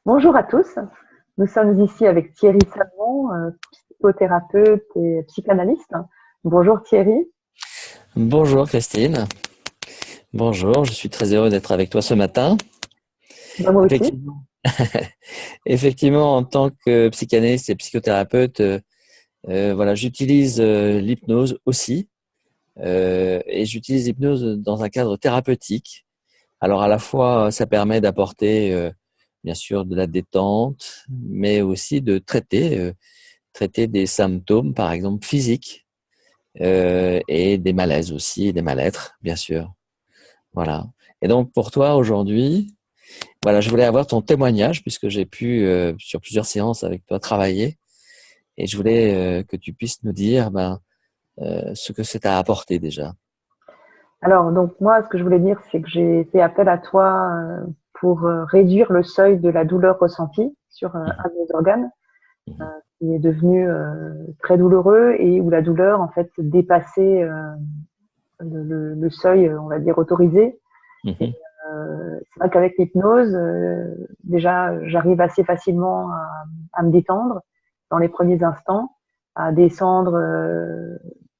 Bonjour à tous. Nous sommes ici avec Thierry Salmon, psychothérapeute et psychanalyste. Bonjour Thierry. Bonjour Christine, bonjour, je suis très heureux d'être avec toi ce matin. Ben, moi aussi. Effectivement, effectivement, en tant que psychanalyste et psychothérapeute, voilà, j'utilise l'hypnose aussi, et j'utilise l'hypnose dans un cadre thérapeutique. Alors à la fois, ça permet d'apporter bien sûr de la détente, mais aussi de traiter des symptômes, par exemple physiques, et des malaises aussi, et des mal-être, bien sûr. Voilà. Et donc pour toi aujourd'hui, voilà, je voulais avoir ton témoignage puisque j'ai pu sur plusieurs séances avec toi travailler et je voulais que tu puisses nous dire ce que ça t'a apporté déjà. Alors, donc moi, ce que je voulais dire, c'est que j'ai fait appel à toi pour réduire le seuil de la douleur ressentie sur Mhm, un de mes organes, mhm, qui est devenu très douloureux et où la douleur, en fait, dépassait le seuil, on va dire, autorisé. Et, mhm, c'est vrai qu'avec l'hypnose, déjà, j'arrive assez facilement à me détendre dans les premiers instants, à descendre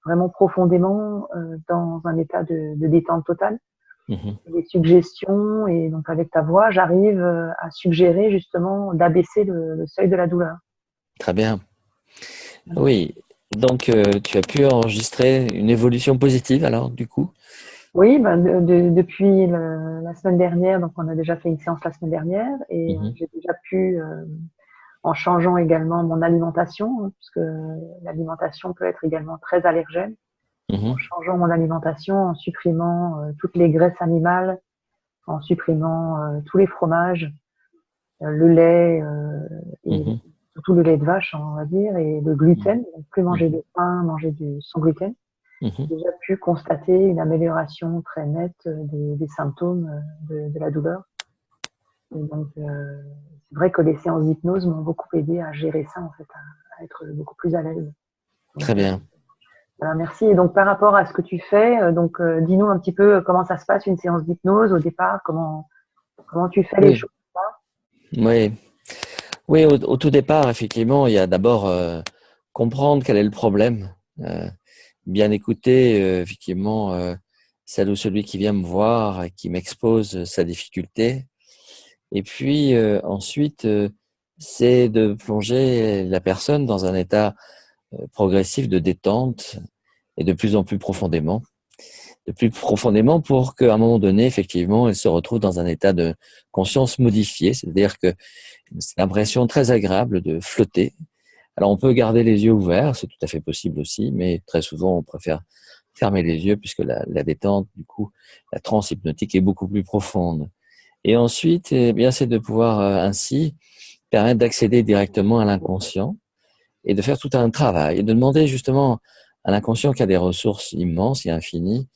vraiment profondément dans un état de détente totale. mhm. Les suggestions et donc avec ta voix, j'arrive à suggérer justement d'abaisser le seuil de la douleur. Très bien. Oui. Donc tu as pu enregistrer une évolution positive alors du coup. Oui, ben depuis la semaine dernière, donc on a déjà fait une séance la semaine dernière et Mhm, j'ai déjà pu en changeant également mon alimentation, puisque l'alimentation peut être également très allergène. En mhm, changeant mon alimentation, en supprimant toutes les graisses animales, en supprimant tous les fromages, le lait et mhm, surtout le lait de vache, on va dire, et le gluten, donc plus manger mhm, de pain, manger du sans gluten. mhm. J'ai déjà pu constater une amélioration très nette des symptômes de la douleur. Et donc, c'est vrai que les séances d'hypnose m'ont beaucoup aidé à gérer ça, en fait, à être beaucoup plus à l'aise. Donc, Très bien. voilà, merci. Et donc, par rapport à ce que tu fais, donc, dis-nous un petit peu comment ça se passe une séance d'hypnose au départ, comment tu fais les Oui, choses. oui, oui. Au tout départ, effectivement, il y a d'abord comprendre quel est le problème. Euh, Bien écouter, effectivement, celle ou celui qui vient me voir et qui m'expose sa difficulté. Et puis ensuite, c'est de plonger la personne dans un état progressif de détente et de plus profondément pour qu'à un moment donné, effectivement, elle se retrouve dans un état de conscience modifié, c'est-à-dire que c'est l'impression très agréable de flotter. Alors on peut garder les yeux ouverts, c'est tout à fait possible aussi, mais très souvent on préfère fermer les yeux puisque la détente, du coup, la transe hypnotique est beaucoup plus profonde. Et ensuite, eh bien, c'est de pouvoir ainsi permettre d'accéder directement à l'inconscient et de faire tout un travail et de demander justement à l'inconscient qui a des ressources immenses et infinies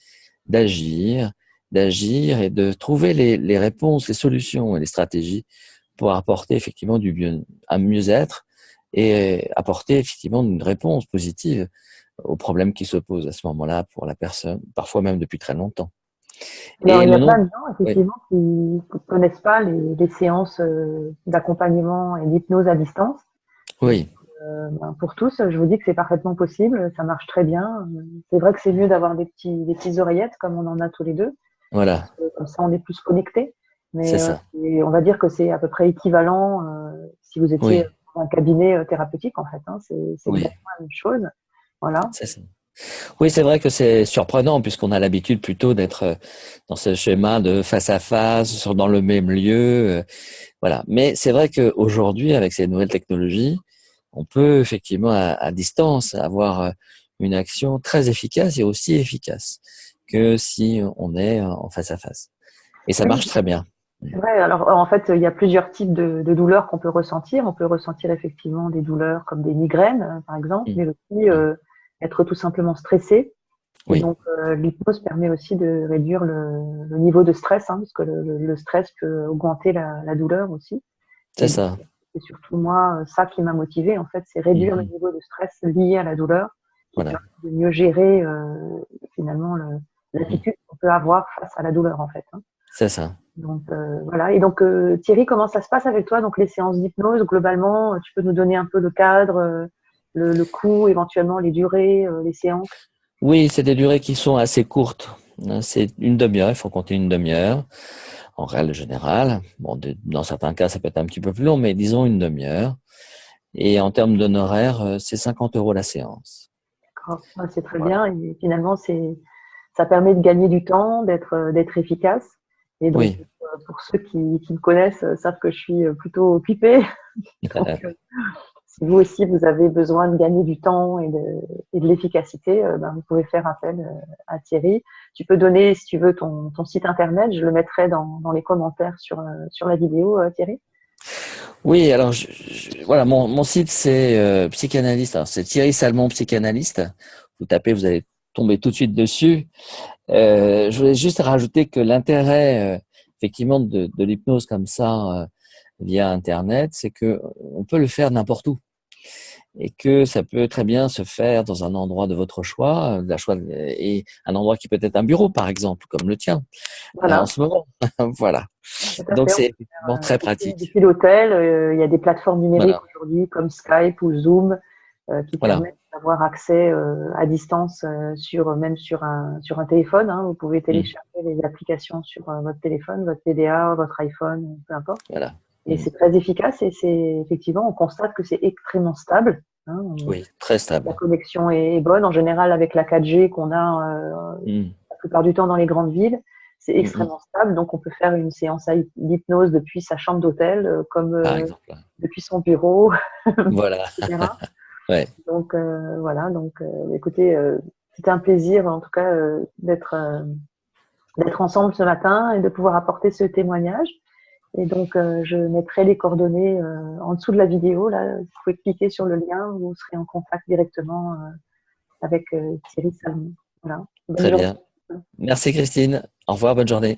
d'agir, d'agir et de trouver les réponses, les solutions et les stratégies pour apporter effectivement un mieux-être et apporter effectivement une réponse positive aux problèmes qui se posent à ce moment-là pour la personne, parfois même depuis très longtemps. Alors, Et il y a le plein nom, de gens, oui, effectivement, qui ne connaissent pas les séances d'accompagnement et d'hypnose à distance. Et oui, ben, pour tous, je vous dis que c'est parfaitement possible, ça marche très bien. C'est vrai que c'est mieux d'avoir des petites oreillettes comme on en a tous les deux, parce voilà, que comme ça on est plus connecté. c'est Mais ça. on va dire que c'est à peu près équivalent si vous étiez Oui, dans un cabinet thérapeutique en fait. Hein, c'est oui, exactement la même chose. Voilà. c'est ça. Oui, c'est vrai que c'est surprenant puisqu'on a l'habitude plutôt d'être dans ce schéma de face à face, dans le même lieu, voilà. Mais c'est vrai qu'aujourd'hui, avec ces nouvelles technologies, on peut effectivement à distance avoir une action très efficace et aussi efficace que si on est en face à face. Et ça Oui, marche très bien. c'est vrai. Alors, en fait, il y a plusieurs types de douleurs qu'on peut ressentir. On peut ressentir effectivement des douleurs comme des migraines, par exemple, Mm, mais aussi mm. être tout simplement stressé. Et Oui, donc, l'hypnose permet aussi de réduire le niveau de stress, hein, parce que le stress peut augmenter la douleur aussi. c'est Et donc, ça. c'est surtout moi ça qui m'a motivée, en fait, c'est réduire le Mhm. niveau de stress lié à la douleur, qui Voilà, permet de mieux gérer finalement Mhm. l'attitude qu'on peut avoir face à la douleur, en fait. Hein. C'est ça. Donc voilà. Et donc Thierry, comment ça se passe avec toi? Donc les séances d'hypnose, globalement, tu peux nous donner un peu le cadre, le coût, éventuellement les durées, les séances? Oui, c'est des durées qui sont assez courtes. C'est une demi-heure, il faut compter une demi-heure en règle générale. Bon, dans certains cas, ça peut être un petit peu plus long, mais disons une demi-heure. Et en termes d'honoraires, c'est 50 € la séance. D'accord. Ouais, c'est très Voilà. bien. Et finalement, ça permet de gagner du temps, d'être efficace. Et donc, Oui. pour ceux qui me connaissent, savent que je suis plutôt occupée. Donc, si vous aussi, vous avez besoin de gagner du temps et de l'efficacité, ben, vous pouvez faire appel à Thierry. Tu peux donner, si tu veux, ton site internet. Je le mettrai dans les commentaires sur la vidéo, Thierry. Oui, alors voilà, mon site c'est psychanalyste. Alors, c'est Thierry Salmon, psychanalyste. Vous tapez, vous allez tomber tout de suite dessus. Je voulais juste rajouter que l'intérêt, effectivement, de l'hypnose comme ça via Internet, c'est que on peut le faire n'importe où et que ça peut très bien se faire dans un endroit de votre choix, et un endroit qui peut être un bureau, par exemple, comme le tien en Voilà. ce moment. Voilà. Tout à Donc fait. On c'est peut effectivement très pratique. depuis l'hôtel, il y a des plateformes numériques Voilà, aujourd'hui comme Skype ou Zoom qui voilà. permettent d'avoir accès à distance même sur un téléphone. Hein. Vous pouvez Mm. télécharger les applications sur votre téléphone, votre PDA, votre iPhone, peu importe. Voilà. Et Mm. c'est très efficace et c'est effectivement, on constate que c'est extrêmement stable. Hein. Oui, très La stable. connexion est bonne. En général, avec la 4G qu'on a Mm. la plupart du temps dans les grandes villes, c'est Mm, mm. extrêmement stable. Donc, on peut faire une séance d'hypnose depuis sa chambre d'hôtel, comme Par exemple. depuis son bureau, Voilà. etc. Ouais. Donc, voilà. Donc, écoutez, c'était un plaisir, en tout cas, d'être ensemble ce matin et de pouvoir apporter ce témoignage. Et donc, je mettrai les coordonnées en dessous de la vidéo. Là, vous pouvez cliquer sur le lien, vous serez en contact directement avec Thierry Salmon. Voilà. Bonne Très journée. bien. Merci Christine. Au revoir, bonne journée.